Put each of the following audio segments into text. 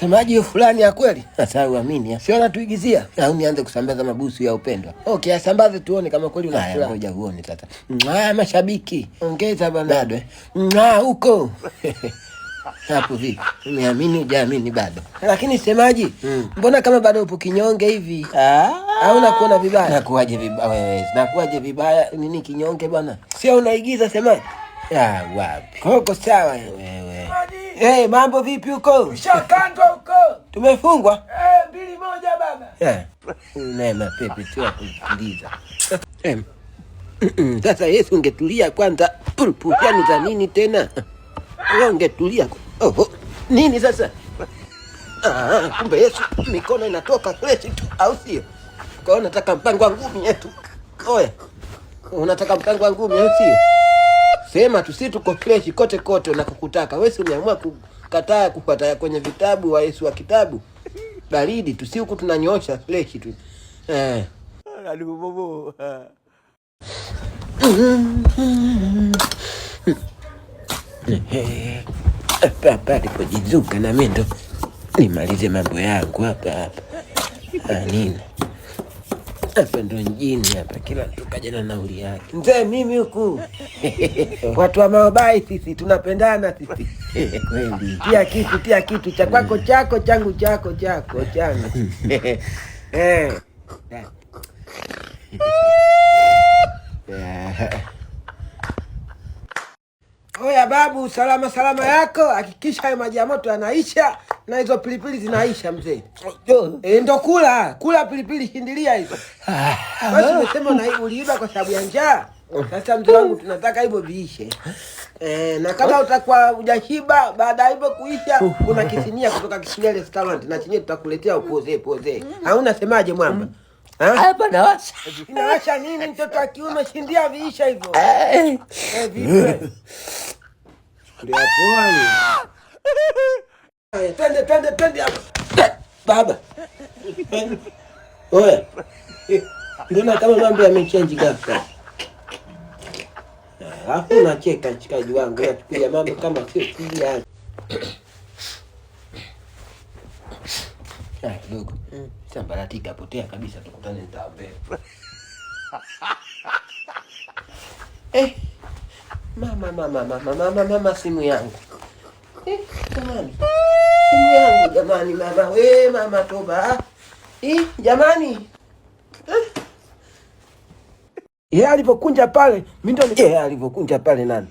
Semaji fulani ya kweli? Sasa uamini, sio natuigizia au nianze kusambaza mabusu ya upendo? Okay, asambaze tuone kama kweli unafurahi. Ngoja uone sasa. Mashabiki, ongeza bwana bado. Huko. Hapo vipi? Umeamini hujaamini bado? Lakini semaji, mbona kama bado upo kinyonge hivi? Au unakuona vibaya? Nakuaje vibaya wewe? Nakuaje vibaya? Nini kinyonge bwana? Sio unaigiza semaji? Wapi? Koko sawa wewe. Mambo vipi huko? Ushakandwa huko. Tumefungwa? 2-1 baba. Neema pepe tu kutuliza. Sasa Yesu ungetulia kwanza. Pulpulani za nini tena? Wewe ungetulia. Nini sasa? Kumbe Yesu mikono inatoka fresh tu au sio? Kwa hiyo nataka mpango wa ngumi yetu. Oya. Unataka mpango wa ngumi au sio? Sema tu si tuko fresh kote kote unakokutaka. Wewe si umeamua kukataa kufuata kwenye vitabu wa Yesu wa kitabu. Baridi tu si huku tunanyoosha fresh tu. Bobo. Hapa alipojizuka na mimi ndo nimalize mambo yangu hapa. Nini? Hapa ndo mjini hapa, kila mtu kaja na nauli yake. Mzee mimi huku. Watu wa maobai sisi tunapendana sisi. Kweli. Tia kitu cha kwako chako, changu chako changu. Oya babu, salama yako. Hakikisha hayo maji ya moto yanaisha na hizo pilipili zinaisha mzee. Ndo kula pilipili, shindilia hizo. Basi umesema uliiba kwa sababu ya njaa. Sasa mzee wangu tunataka hivyo viishe. Na kama utakuwa hujashiba baada hivyo kuisha, kuna kisinia kutoka Kisinia Restaurant na chenye tutakuletea upoze. Hauna semaje mwamba? Hapa nawasha. Inawasha nini mtoto wa kiume, shindia viisha hivyo. Vipi? Ndio pwani. Twende hapa. Baba. Oya. Mbona kama mambo yamechange ghafla? Hapo unacheka chikaji wangu, nachukulia mambo kama sio serious. Dogo. Sambaratika potea kabisa, tukutane nitaambia. Mama simu yangu. Jamani. Simu yangu jamani mama. Mama toba. Jamani. Yeye alipokunja pale, mimi ndo alipokunja pale nani?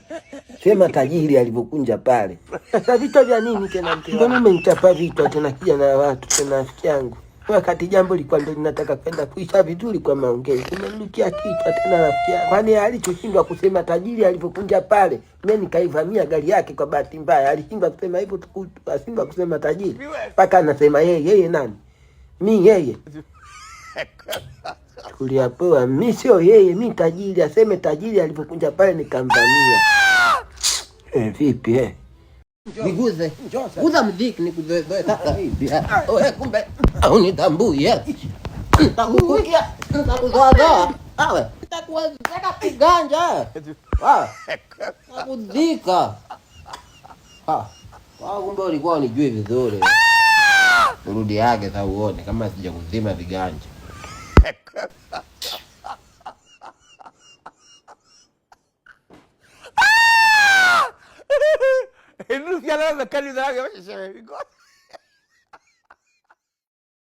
Sema tajiri alipokunja pale. Sasa vita vya nini tena mtu? Mbona umenichapa vita tena kija na watu tena rafiki yangu? Wakati jambo lilikuwa ndo linataka kwenda kuisha vizuri kwa maongezi. Umenirukia kichwa tena rafiki yangu. Kwani alichoshindwa kusema tajiri alipokunja pale, mimi nikaivamia gari yake kwa bahati mbaya. Alishindwa kusema hivyo asindwa kusema tajiri. Paka anasema yeye nani? Mimi yeye. Kuliapoa mimi sio yeye, mimi tajiri. Aseme tajiri alipokunja pale nikamvamia. Vipi niguze kuza mdiki nikuze sasa hivi. Kumbe unitambui nitakukukia nitakuzoa nitakuweka kiganja nakudhika. Kumbe ulikuwa unijui vizuri. Urudi yake sasa uone kama sija kuzima viganja. Ele não quer nada, quer dizer,